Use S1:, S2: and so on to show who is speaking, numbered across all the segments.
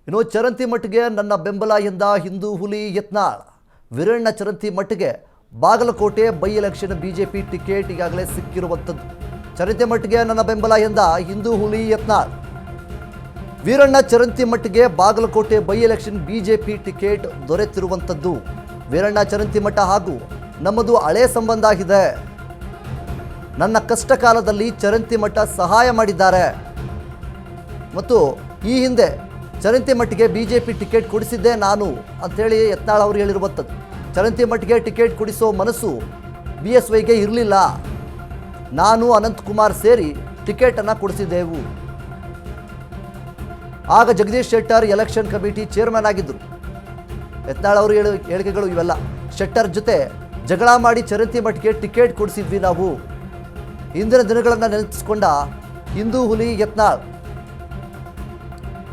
S1: ಇನ್ನು ಚರಂತಿಮಠಗೆ ನನ್ನ ಬೆಂಬಲ ಎಂದ ಹಿಂದೂ ಹುಲಿ ಯತ್ನಾಳ್. ವೀರಣ್ಣ ಚರಂತಿಮಠಗೆ Bagalkote by election BJP ticket ಈಗಾಗಲೇ ಸಿಕ್ಕಿರುವಂಥದ್ದು. ಚರಂತಿಮಠಗೆ ನನ್ನ ಬೆಂಬಲ ಎಂದ ಹಿಂದೂ ಹುಲಿ ಯತ್ನಾಳ್. ವೀರಣ್ಣ ಚರಂತಿಮಠಗೆ Bagalkote by election BJP ticket ದೊರೆತಿರುವಂಥದ್ದು. ವೀರಣ್ಣ ಚರಂತಿಮಠ ಹಾಗೂ ನಮ್ಮದು ಹಳೆ ಸಂಬಂಧ ಇದೆ. ನನ್ನ ಕಷ್ಟ ಕಾಲದಲ್ಲಿ ಚರಂತಿಮಠ ಸಹಾಯ ಮಾಡಿದ್ದಾರೆ ಮತ್ತು ಈ ಹಿಂದೆ ಚರಂತಿಮಠಗೆ ಬಿಜೆಪಿ ಟಿಕೆಟ್ ಕೊಡಿಸಿದ್ದೆ ನಾನು ಅಂತೇಳಿ ಯತ್ನಾಳ್ ಅವರು ಹೇಳಿರುವಂಥದ್ದು. ಚರಂತಿಮಠಗೆ ಟಿಕೆಟ್ ಕೊಡಿಸೋ ಮನಸ್ಸು BSYಗೆ ಇರಲಿಲ್ಲ. ನಾನು ಅನಂತಕುಮಾರ್ ಸೇರಿ ಟಿಕೆಟನ್ನು ಕೊಡಿಸಿದ್ದೆವು. ಆಗ Jagadish Shettar election committee chairman ಆಗಿದ್ದರು. ಯತ್ನಾಳ್ ಅವರು ಹೇಳಿಕೆಗಳು ಇವೆಲ್ಲ. ಶೆಟ್ಟರ್ ಜೊತೆ ಜಗಳ ಮಾಡಿ ಚರಂತಿಮಠಗೆ ಟಿಕೆಟ್ ಕೊಡಿಸಿದ್ವಿ ನಾವು. ಇಂದಿನ ದಿನಗಳನ್ನು ನೆನಪಿಸಿಕೊಂಡ ಹಿಂದೂ ಹುಲಿ ಯತ್ನಾಳ್.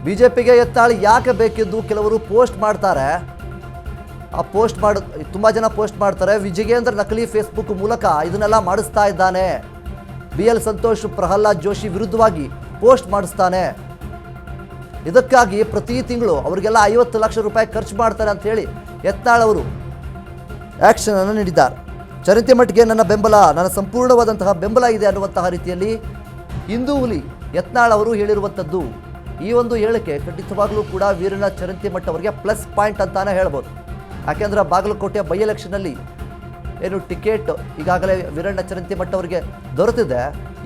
S1: ಬಿಜೆಪಿಗೆ ಯತ್ನಾಳ್ ಯಾಕೆ ಬೇಕಿದ್ದು ಕೆಲವರು ಪೋಸ್ಟ್ ಮಾಡ್ತಾರೆ. ಆ ಪೋಸ್ಟ್ ತುಂಬ ಜನ ಪೋಸ್ಟ್ ಮಾಡ್ತಾರೆ. ವಿಜಯೇಂದ್ರ ನಕಲಿ ಫೇಸ್ಬುಕ್ ಮೂಲಕ ಇದನ್ನೆಲ್ಲ ಮಾಡಿಸ್ತಾ ಇದ್ದಾನೆ. BL ಸಂತೋಷ್ ಪ್ರಹ್ಲಾದ್ ಜೋಶಿ ವಿರುದ್ಧವಾಗಿ ಪೋಸ್ಟ್ ಮಾಡಿಸ್ತಾನೆ. ಇದಕ್ಕಾಗಿ ಪ್ರತಿ ತಿಂಗಳು ಅವರಿಗೆಲ್ಲ 50 ಲಕ್ಷ ರೂಪಾಯಿ ಖರ್ಚು ಮಾಡ್ತಾರೆ ಅಂತ ಹೇಳಿ ಯತ್ನಾಳ್ ಅವರು ಆ್ಯಕ್ಷನ್ ಅನ್ನು ನೀಡಿದ್ದಾರೆ. ಚರಂತಿಮಠಗೆ ನನ್ನ ಬೆಂಬಲ, ನನ್ನ ಸಂಪೂರ್ಣವಾದಂತಹ ಬೆಂಬಲ ಇದೆ ಅನ್ನುವಂತಹ ರೀತಿಯಲ್ಲಿ ಹಿಂದೂ ಹುಲಿ ಯತ್ನಾಳ್ ಅವರು ಹೇಳಿರುವಂಥದ್ದು. ಈ ಒಂದು ಹೇಳಿಕೆ ಖಂಡಿತವಾಗಲೂ ಕೂಡ ವೀರಣ್ಣ ಚರಂತಿಮಠ ಅವರಿಗೆ ಪ್ಲಸ್ ಪಾಯಿಂಟ್ ಅಂತಾನೆ ಹೇಳ್ಬೋದು. ಯಾಕೆಂದರೆ ಬಾಗಲಕೋಟೆ ಬೈ ಎಲೆಕ್ಷನಲ್ಲಿ ಏನು ಟಿಕೆಟ್ ಈಗಾಗಲೇ ವೀರಣ್ಣ ಚರಂತಿಮಠ ಅವರಿಗೆ ದೊರೆತಿದೆ.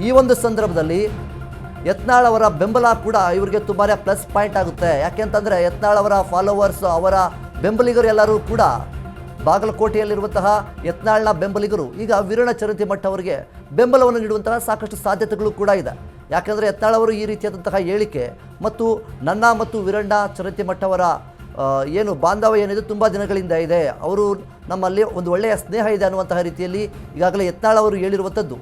S1: ಈ ಒಂದು ಸಂದರ್ಭದಲ್ಲಿ ಯತ್ನಾಳ್ ಅವರ ಬೆಂಬಲ ಕೂಡ ಇವರಿಗೆ ತುಂಬಾ ಪ್ಲಸ್ ಪಾಯಿಂಟ್ ಆಗುತ್ತೆ. ಯಾಕೆಂತಂದರೆ ಯತ್ನಾಳ್ ಅವರ ಫಾಲೋವರ್ಸ್, ಅವರ ಬೆಂಬಲಿಗರು ಎಲ್ಲರೂ ಕೂಡ ಬಾಗಲಕೋಟೆಯಲ್ಲಿರುವಂತಹ ಯತ್ನಾಳ್ನ ಬೆಂಬಲಿಗರು ಈಗ ವೀರಣ್ಣ ಚರಂತಿಮಠ ಅವರಿಗೆ ಬೆಂಬಲವನ್ನು ನೀಡುವಂತಹ ಸಾಕಷ್ಟು ಸಾಧ್ಯತೆಗಳು ಕೂಡ ಇದೆ. ಯಾಕೆಂದರೆ ಯತ್ನಾಳ್ ಅವರು ಈ ರೀತಿಯಾದಂತಹ ಹೇಳಿಕೆ ಮತ್ತು ನನ್ನ ಮತ್ತು ವೀರಣ್ಣ ಚರಂತಿಮಠ ಅವರ ಏನು ಬಾಂಧವ್ಯ ಏನಿದೆ ತುಂಬ ದಿನಗಳಿಂದ ಇದೆ, ಅವರು ನಮ್ಮಲ್ಲಿ ಒಂದು ಒಳ್ಳೆಯ ಸ್ನೇಹ ಇದೆ ಅನ್ನುವಂತಹ ರೀತಿಯಲ್ಲಿ ಈಗಾಗಲೇ ಯತ್ನಾಳ್ ಅವರು ಹೇಳಿರುವಂಥದ್ದು.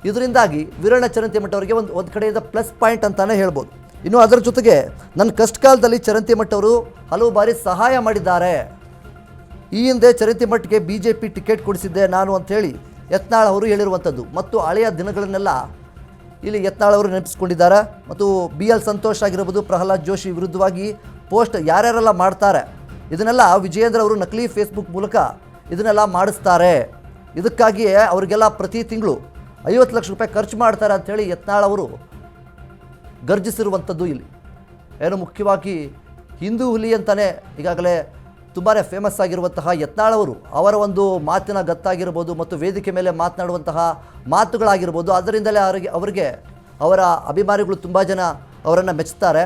S1: ಇದರಿಂದಾಗಿ ವೀರಣ್ಣ ಚರಂತಿಮಠ ಅವರಿಗೆ ಒಂದು ಕಡೆಯಿಂದ ಪ್ಲಸ್ ಪಾಯಿಂಟ್ ಅಂತಾನೆ ಹೇಳ್ಬೋದು. ಇನ್ನು ಅದರ ಜೊತೆಗೆ ನನ್ನ ಕಷ್ಟ ಕಾಲದಲ್ಲಿ ಚರಂತಿಮಠ ಅವರು ಹಲವು ಬಾರಿ ಸಹಾಯ ಮಾಡಿದ್ದಾರೆ. ಈ ಹಿಂದೆ ಚರಂತಿಮಠಗೆ ಬಿಜೆಪಿ ಟಿಕೆಟ್ ಕೊಡಿಸಿದ್ದೆ ನಾನು ಅಂಥೇಳಿ ಯತ್ನಾಳ್ ಅವರು ಹೇಳಿರುವಂಥದ್ದು ಮತ್ತು ಹಳೆಯ ದಿನಗಳನ್ನೆಲ್ಲ ಇಲ್ಲಿ ಯತ್ನಾಳ್ ಅವರು ನೆನಪಿಸ್ಕೊಂಡಿದ್ದಾರೆ. ಮತ್ತು BL ಸಂತೋಷ್ ಆಗಿರ್ಬೋದು, ಪ್ರಹ್ಲಾದ್ ಜೋಶಿ ವಿರುದ್ಧವಾಗಿ ಪೋಸ್ಟ್ ಯಾರ್ಯಾರೆಲ್ಲ ಮಾಡ್ತಾರೆ ಇದನ್ನೆಲ್ಲ ವಿಜಯೇಂದ್ರ ಅವರು ನಕಲಿ ಫೇಸ್ಬುಕ್ ಮೂಲಕ ಇದನ್ನೆಲ್ಲ ಮಾಡಿಸ್ತಾರೆ. ಇದಕ್ಕಾಗಿಯೇ ಅವರಿಗೆಲ್ಲ ಪ್ರತಿ ತಿಂಗಳು 50 ಲಕ್ಷ ರೂಪಾಯಿ ಖರ್ಚು ಮಾಡ್ತಾರೆ ಅಂಥೇಳಿ ಯತ್ನಾಳ್ ಅವರು ಗರ್ಜಿಸಿರುವಂಥದ್ದು. ಇಲ್ಲಿ ಏನು ಮುಖ್ಯವಾಗಿ ಹಿಂದೂ ಹುಲಿ ಅಂತಲೇ ಈಗಾಗಲೇ ತುಂಬಾ ಫೇಮಸ್ ಆಗಿರುವಂತಹ ಯತ್ನಾಳ್ ಅವರು ಅವರ ಒಂದು ಮಾತಿನ ಗತ್ತಾಗಿರ್ಬೋದು ಮತ್ತು ವೇದಿಕೆ ಮೇಲೆ ಮಾತನಾಡುವಂತಹ ಮಾತುಗಳಾಗಿರ್ಬೋದು, ಅದರಿಂದಲೇ ಅವರಿಗೆ ಅವರ ಅಭಿಮಾನಿಗಳು ತುಂಬ ಜನ ಅವರನ್ನು ಮೆಚ್ಚುತ್ತಾರೆ.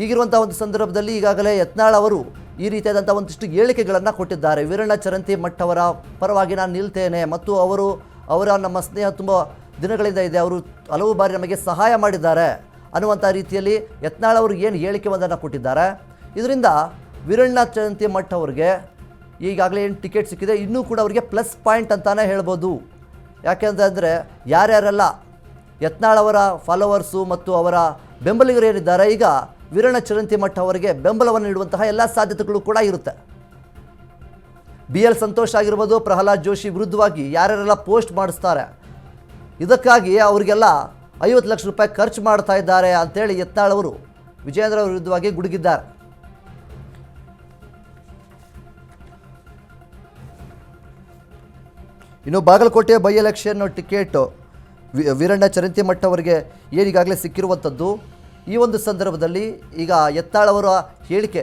S1: ಈಗಿರುವಂಥ ಒಂದು ಸಂದರ್ಭದಲ್ಲಿ ಈಗಾಗಲೇ ಯತ್ನಾಳ್ ಅವರು ಈ ರೀತಿಯಾದಂಥ ಒಂದಿಷ್ಟು ಹೇಳಿಕೆಗಳನ್ನು ಕೊಟ್ಟಿದ್ದಾರೆ. ವೀರಣ್ಣ ಚರಂತಿಮಠ ಅವರ ಪರವಾಗಿ ನಾನು ನಿಲ್ತೇನೆ ಮತ್ತು ಅವರ ನಮ್ಮ ಸ್ನೇಹ ತುಂಬ ದಿನಗಳಿಂದ ಇದೆ, ಅವರು ಹಲವು ಬಾರಿ ನಮಗೆ ಸಹಾಯ ಮಾಡಿದ್ದಾರೆ ಅನ್ನುವಂಥ ರೀತಿಯಲ್ಲಿ ಯತ್ನಾಳ್ ಅವರು ಏನು ಹೇಳಿಕೆ ಒಂದನ್ನು ಕೊಟ್ಟಿದ್ದಾರೆ. ಇದರಿಂದ ವೀರಣ್ಣ ಚರಂತಿಮಠ ಅವರಿಗೆ ಈಗಾಗಲೇ ಏನು ಟಿಕೆಟ್ ಸಿಕ್ಕಿದೆ ಇನ್ನೂ ಕೂಡ ಅವರಿಗೆ ಪ್ಲಸ್ ಪಾಯಿಂಟ್ ಅಂತಾನೆ ಹೇಳ್ಬೋದು. ಯಾಕೆಂತಂದರೆ ಯಾರ್ಯಾರೆಲ್ಲ ಯತ್ನಾಳ್ ಅವರ ಫಾಲೋವರ್ಸು ಮತ್ತು ಅವರ ಬೆಂಬಲಿಗರು ಏನಿದ್ದಾರೆ ಈಗ ವೀರಣ್ಣ ಚರಂತಿಮಠ ಅವರಿಗೆ ಬೆಂಬಲವನ್ನು ನೀಡುವಂತಹ ಎಲ್ಲ ಸಾಧ್ಯತೆಗಳು ಕೂಡ ಇರುತ್ತೆ. BL ಸಂತೋಷ್ ಆಗಿರ್ಬೋದು, ಪ್ರಹ್ಲಾದ್ ಜೋಶಿ ವಿರುದ್ಧವಾಗಿ ಯಾರ್ಯಾರೆಲ್ಲ ಪೋಸ್ಟ್ ಮಾಡಿಸ್ತಾರೆ ಇದಕ್ಕಾಗಿ ಅವರಿಗೆಲ್ಲ 50 ಲಕ್ಷ ರೂಪಾಯಿ ಖರ್ಚು ಮಾಡ್ತಾ ಇದ್ದಾರೆ ಅಂತೇಳಿ ಯತ್ನಾಳ್ ಅವರು ವಿಜಯೇಂದ್ರ ಅವರ ವಿರುದ್ಧವಾಗಿ ಗುಡುಗಿದ್ದಾರೆ. ಇನ್ನು Bagalkot by election ticket Veeranna Charantimath ಅವರಿಗೆ ಏನೀಗಾಗಲೇ ಸಿಕ್ಕಿರುವಂಥದ್ದು. ಈ ಒಂದು ಸಂದರ್ಭದಲ್ಲಿ ಈಗ ಯತ್ನಾಳ್ ಅವರ ಹೇಳಿಕೆ